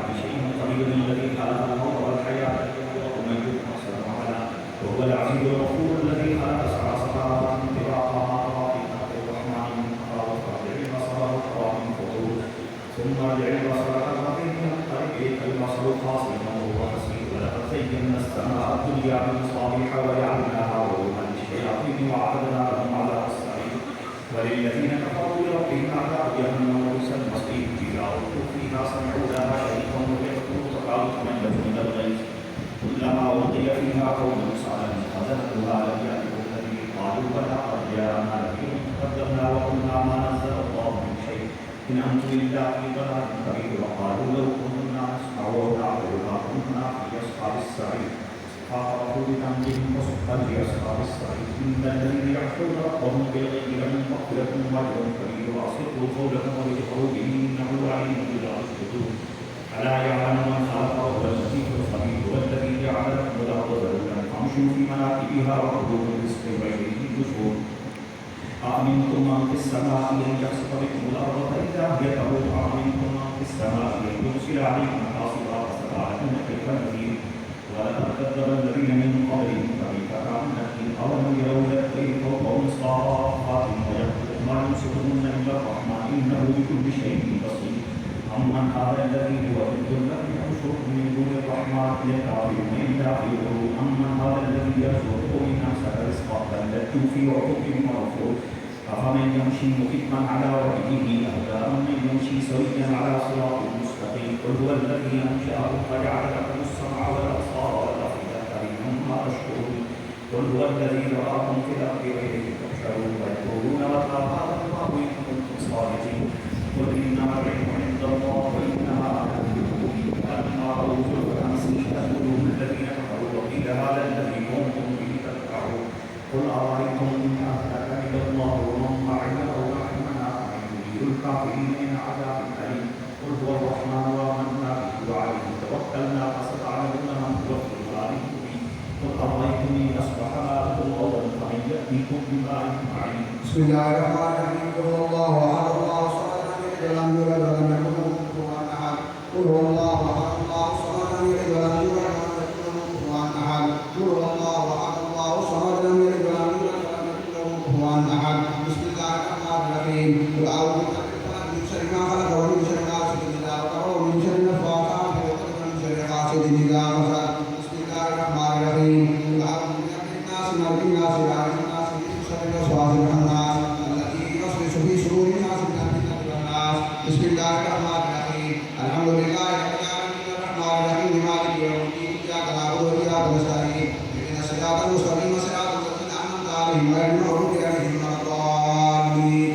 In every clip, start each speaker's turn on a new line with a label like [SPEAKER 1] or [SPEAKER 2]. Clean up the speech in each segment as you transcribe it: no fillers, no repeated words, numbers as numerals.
[SPEAKER 1] كل شيء قدير الذي خلق الموت والحياة ليبلوكم أيكم أحسن عملا وهو العزيز الغفور الذي خلق سبع سماوات طباقا ما ترى في خلق الرحمن من تفاوت فارجع البصر هل ترى من فطور ثم ارجع البصر كرتين ينقلب إليك البصر خاسئا وهو حسير ولقد زينا السماء الدنيا بمصابيح وجعلناها رجوما للشياطين وأعتدنا لهم عذاب السعير وللذين كفروا بربهم عذاب جهنم وبئس المصير إذا ألقوا فيها سمعوا لها شيئا ويقولوا تقالوا من من الغيث كلما ألقي فيها قوم سعدا خزنتها لم يأتكم نذير قالوا بلى قد جاءنا نذير فكذبنا وقلنا ما نزل الله من شيء إن أنتم إلا في ضلال كبير وقالوا لو كنا نسمع ونعقل ما كنا في أصحاب السعير فاعترفوا بذنبهم فسحقا لأصحاب السعير إن الذين يخشون ربهم بالغيب لهم مغفرة وأجر كبير وأصلحوا قولكم واجهروا به إنه عليم بذات الصدور ألا يعلم من خلق وهو اللطيف الخبير والذي جعل لكم الأرض ذلولا فامشوا في مناكبها وكلوا من رزقه وإليه النشور أأمنتم من في السماء أن يخسف بكم الأرض فإذا هي تمور أأمنتم من في السماء أن يرسل عليكم حاصبا فستعلمون كيف نذير ولقد كذب الذين من قبلهم فكيف كان نكير أولم يروا إلى الطير فوقهم صافات ويخلق ما يمسكهن إلا الرحمن إنه بكل شيء بصير أمن هذا الذي هو ضد لم ينشر من دون الرحمن يكافرون إلا في غرور أمن هذا الذي يرزقكم إن أمسك رزقه بل لجوا في عتق ورفض أفمن يمشي مكبا على وجهه أهدى أمن يمشي سويا على صراط مستقيم قل هو الذي أنشأكم فجعل لكم السمع والأبصار والأفئدة قليلا ما تشكرون قل هو الذي ذرأكم في الأرض وإليه تحشرون ويقولون متى هذا الله إن كنتم صادقين قل إنما العلم عند الله وإنما أنا أخبركم به فلما رأوا زلفا سيئت قلوب الذين كفروا وقيل هذا الذي كنتم به تدعون قل أرأيتم إن أهلكني الله ومن معي أو نحن معه يدير الكافرين من عذاب أليم قل هو الرحمن آمنا به وعليه توكلنا فستعلمون من هو في ضلال مبين قل أرأيتم إن أصبح ماؤكم غورا فمن يأتيكم بماء معين
[SPEAKER 2] بسم الله الرحمن الرحيم قل هو الله أحد الله الصمد لم يلد ولم يكن له كفوا أحد قل هو الله أحد الله الصمد لم يلد ولم يولد ولم يكن له كفوا أحد قل هو الله أحد الله الصمد لم يلد ولم يولد ولم يكن له كفوا أحد بسم الله الرحمن الرحيم قل أعوذ برب الفلق من شر ما خلق ومن شر غاسق إذا وقب ومن شر النفاثات في العقد ومن شر حاسد إذا حسد بسم الله الرحمن الرحيم قل أعوذ برب الناس ملك الناس إله الناس من شر الوسواس الخناس نعبد وإياك نستعين اهدنا الصراط المستقيم صراط الذين أنعمت عليهم غير المغضوب عليهم ولا الضالين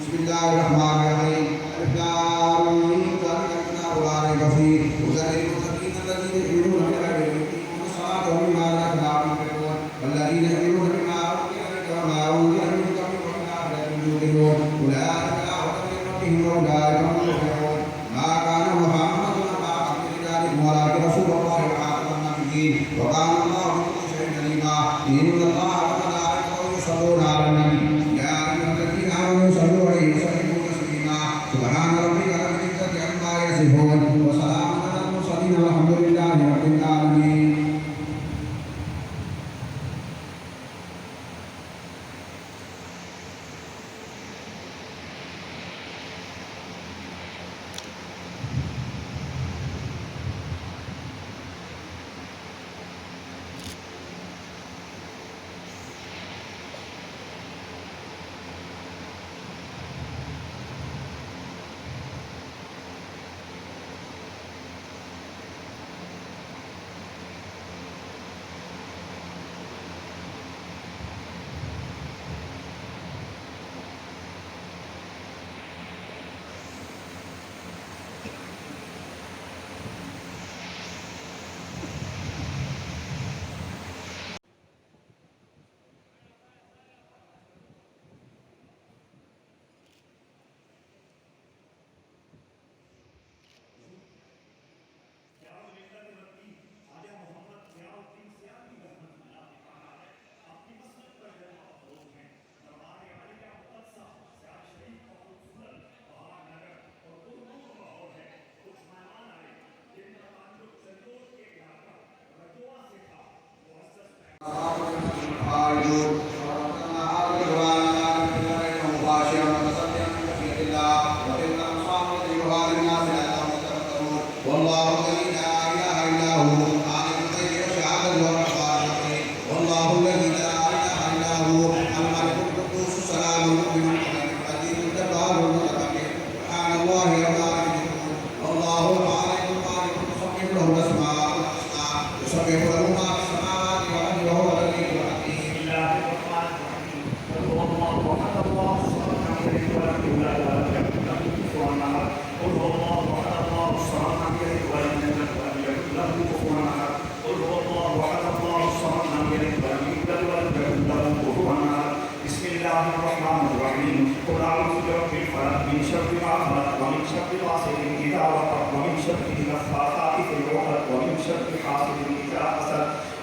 [SPEAKER 2] بسم الله الرحمن الرحيم ألف لام ميم ذلك الكتاب لا ريب فيه هدى للمتقين الذين يؤمنون بالغيب ويقيمون الصلاة ومما رزقناهم ينفقون والذين يؤمنون بما أوتي إليك وما أوتي من قبلك وبالآخرة هم يوقنون أولئك على هدى من ربهم وأولئك هم المفلحون ما كان محمد أبا عبد رجالكم ولكن رسول الله وخاتم النبيين وكان الله بكل شيء عليما إن الله وملائكته يصلون على النبي يا أيها الذين آمنوا صلوا عليه وسلموا تسليما سبحان ربك رب العزة عما يصفون وسلام على المرسلين والحمد لله رب العالمين.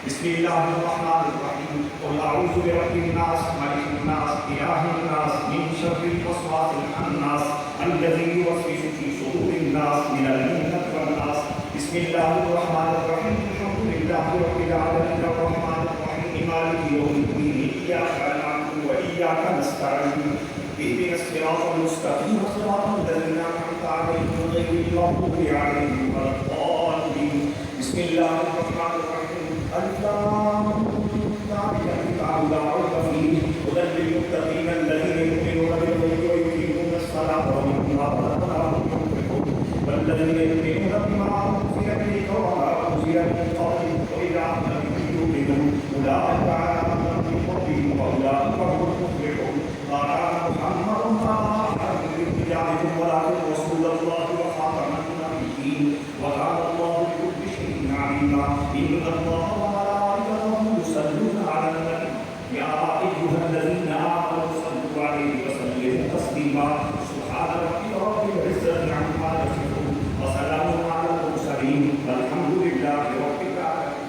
[SPEAKER 1] بسم الله الرحمن الرحيم قل أعوذ برب الناس ملك الناس إله الناس من شر الوسواس الخناس الذي يوسوس في صدور الناس من الجنة والناس بسم الله الرحمن الرحيم الحمد لله رب العالمين الرحمن الرحيم مالك يوم الدين إياك نعبد وإياك نستعين اهدنا الصراط المستقيم صراط الذين أنعمت عليهم غير المغضوب عليهم ولا الضالين بسم الله الرحمن الرحيم ألف لام ذلك الكتاب لا ريب فيه هدى للمتقين الذين يؤمنون بالغيب ويقيمون الصلاة ومما رزقناهم ينفقون والذين يؤمنون بما أنزل إليك وما أنزل من قبلك وبالآخرة هم يوقنون أولئك على هدى من ربهم وأولئك هم المفلحون ما كان محمد أبا أحد من رجالكم ولكن رسول الله وخاتم النبيين وكان الله بكل شيء عليما إن الله وملائكته يصلون على النبي يا أيها الذين آمنوا صلوا عليه وسلموا تسليما سبحان ربك رب العزة عما يصفون وسلام على المرسلين والحمد لله رب العالمين.